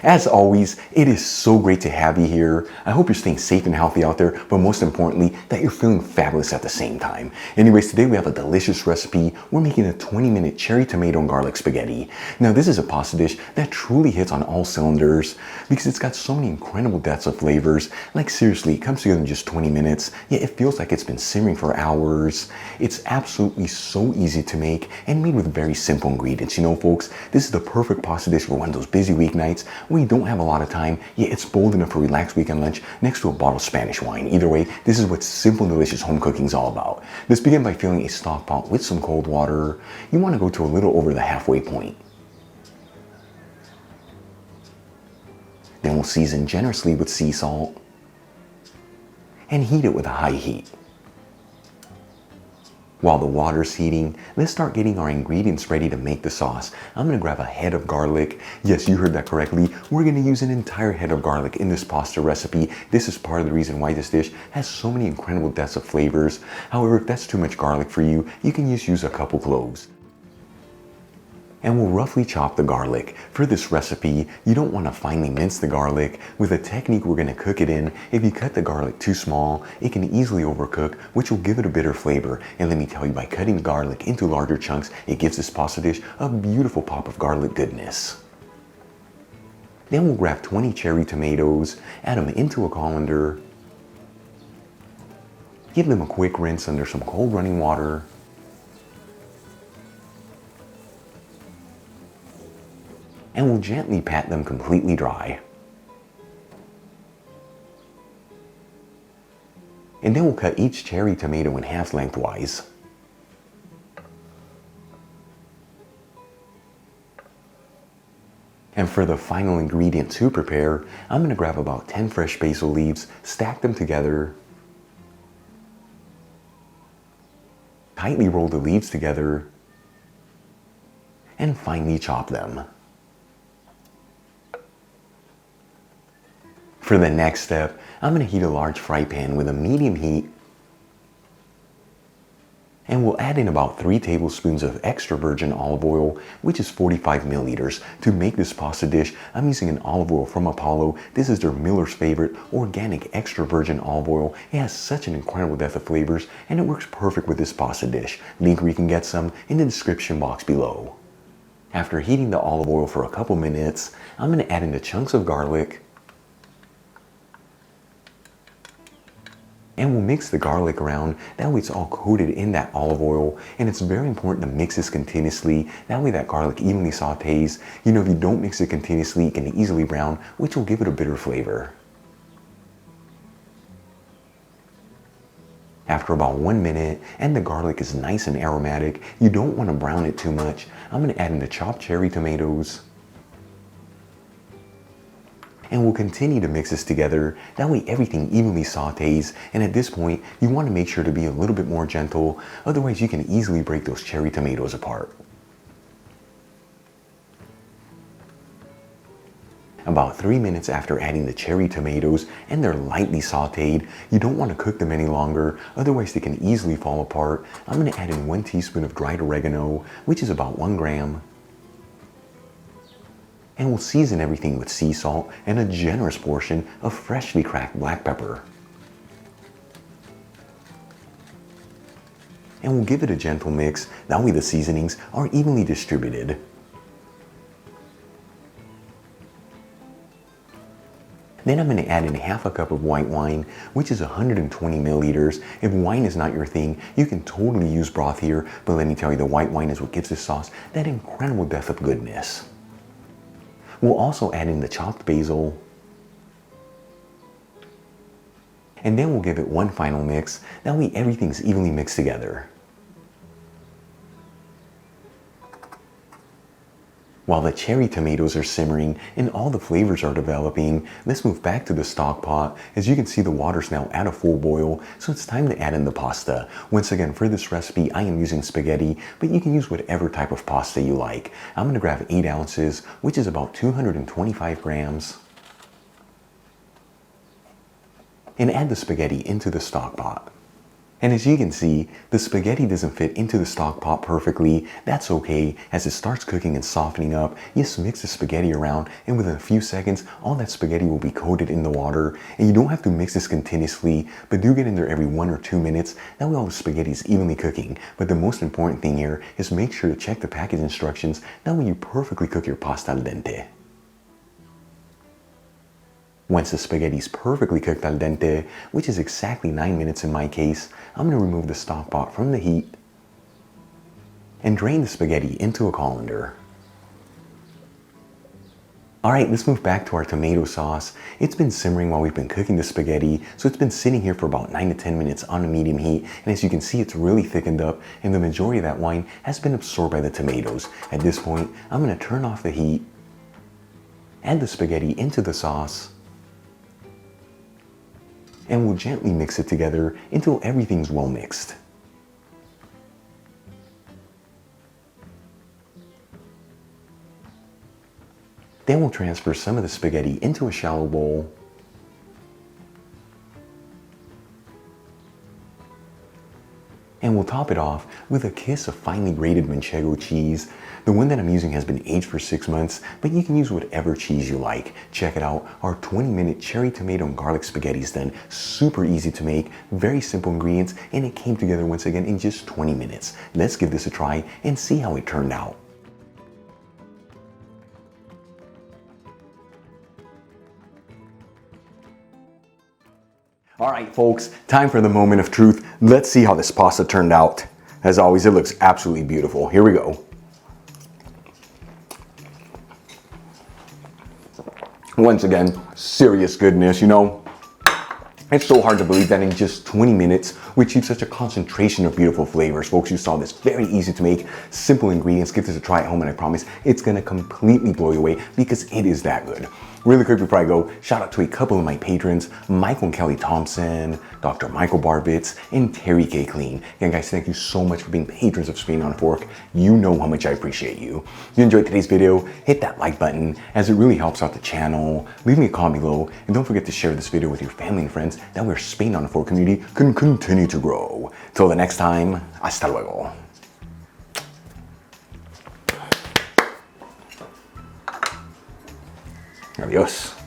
As always, it is so great to have you here. I hope you're staying safe and healthy out there, but most importantly, that you're feeling fabulous at the same time. Anyways, today we have a delicious recipe. We're making a 20-minute cherry tomato and garlic spaghetti. Now, this is a pasta dish that truly hits on all cylinders because it's got so many incredible depths of flavors. Like seriously, it comes together in just 20 minutes, yet it feels like it's been simmering for hours. It's absolutely so easy to make and made with very simple ingredients. You know, folks, this is the perfect pasta dish for one of those busy weeknights when you don't have a lot of time, yet it's bold enough for a relaxed weekend lunch next to a bottle of Spanish wine. Either way, this is what simple, delicious home cooking is all about. Let's begin by filling a stock pot with some cold water. You want to go to a little over the halfway point. Then we'll season generously with sea salt and heat it with a high heat. While the water's heating, let's start getting our ingredients ready to make the sauce. I'm gonna grab a head of garlic. Yes, you heard that correctly. We're gonna use an entire head of garlic in this pasta recipe. This is part of the reason why this dish has so many incredible depths of flavors. However, if that's too much garlic for you, you can just use a couple cloves. And we'll roughly chop the garlic. For this recipe, you don't want to finely mince the garlic. With the technique we're going to cook it in, if you cut the garlic too small, it can easily overcook, which will give it a bitter flavor. And let me tell you, by cutting the garlic into larger chunks, it gives this pasta dish a beautiful pop of garlic goodness. Then we'll grab 20 cherry tomatoes, add them into a colander, give them a quick rinse under some cold running water, and we'll gently pat them completely dry. And then we'll cut each cherry tomato in half lengthwise. And for the final ingredient to prepare, I'm going to grab about 10 fresh basil leaves, stack them together, tightly roll the leaves together, and finely chop them. For the next step, I'm going to heat a large fry pan with a medium heat, and we'll add in about 3 tablespoons of extra virgin olive oil, which is 45 milliliters. To make this pasta dish, I'm using an olive oil from Apollo. This is their Miller's favorite organic extra virgin olive oil. It has such an incredible depth of flavors, and it works perfect with this pasta dish. Link where you can get some in the description box below. After heating the olive oil for a couple minutes, I'm going to add in the chunks of garlic, and we'll mix the garlic around. That way it's all coated in that olive oil, and it's very important to mix this continuously. That way that garlic evenly sautés. You know, if you don't mix it continuously, it can easily brown, which will give it a bitter flavor. After about 1 minute, and the garlic is nice and aromatic, you don't want to brown it too much, I'm going to add in the chopped cherry tomatoes. And we'll continue to mix this together. That way everything evenly sautés. And at this point, you want to make sure to be a little bit more gentle. Otherwise, you can easily break those cherry tomatoes apart. About 3 minutes after adding the cherry tomatoes, and they're lightly sautéed, you don't want to cook them any longer. Otherwise, they can easily fall apart. I'm going to add in 1 teaspoon of dried oregano, which is about 1 gram. And we'll season everything with sea salt and a generous portion of freshly cracked black pepper. And we'll give it a gentle mix, that way the seasonings are evenly distributed. Then I'm going to add in half a cup of white wine, which is 120 milliliters. If wine is not your thing, you can totally use broth here, but let me tell you, the white wine is what gives this sauce that incredible depth of goodness. We'll also add in the chopped basil, and then we'll give it one final mix. That way everything's evenly mixed together. While the cherry tomatoes are simmering and all the flavors are developing, let's move back to the stock pot. As you can see, the water's now at a full boil, so it's time to add in the pasta. Once again, for this recipe, I am using spaghetti, but you can use whatever type of pasta you like. I'm going to grab 8 ounces, which is about 225 grams, and add the spaghetti into the stock pot. And as you can see, the spaghetti doesn't fit into the stock pot perfectly. That's okay. As it starts cooking and softening up, just mix the spaghetti around, and within a few seconds, all that spaghetti will be coated in the water. And you don't have to mix this continuously, but do get in there every 1 or 2 minutes. That way all the spaghetti is evenly cooking. But the most important thing here is make sure to check the package instructions. That way you perfectly cook your pasta al dente. Once the spaghetti is perfectly cooked al dente, which is exactly 9 minutes in my case, I'm going to remove the stock pot from the heat and drain the spaghetti into a colander. Alright, let's move back to our tomato sauce. It's been simmering while we've been cooking the spaghetti, so it's been sitting here for about 9 to 10 minutes on a medium heat, and as you can see, it's really thickened up, and the majority of that wine has been absorbed by the tomatoes. At this point, I'm going to turn off the heat, add the spaghetti into the sauce, and we'll gently mix it together until everything's well mixed. Then we'll transfer some of the spaghetti into a shallow bowl. And we'll top it off with a kiss of finely grated manchego cheese. The one that I'm using has been aged for 6 months, but you can use whatever cheese you like. Check it out, our 20-minute cherry tomato and garlic spaghetti is done. Super easy to make, very simple ingredients, and it came together once again in just 20 minutes. Let's give this a try and see how it turned out. Alright folks, time for the moment of truth. Let's see how this pasta turned out. As always, it looks absolutely beautiful. Here we go. Once again, serious goodness, you know. It's so hard to believe that in just 20 minutes, we achieved such a concentration of beautiful flavors. Folks, you saw this, very easy to make, simple ingredients. Give this a try at home and I promise it's gonna completely blow you away because it is that good. Really quick before I go, shout out to a couple of my patrons, Michael and Kelly Thompson, Dr. Michael Barbitz, and Terry K. Clean. Again guys, thank you so much for being patrons of Spain on a Fork. You know how much I appreciate you. If you enjoyed today's video, hit that like button as it really helps out the channel. Leave me a comment below and don't forget to share this video with your family and friends. That way our Spain on a Fork community can continue to grow. Till the next time, hasta luego. Adiós.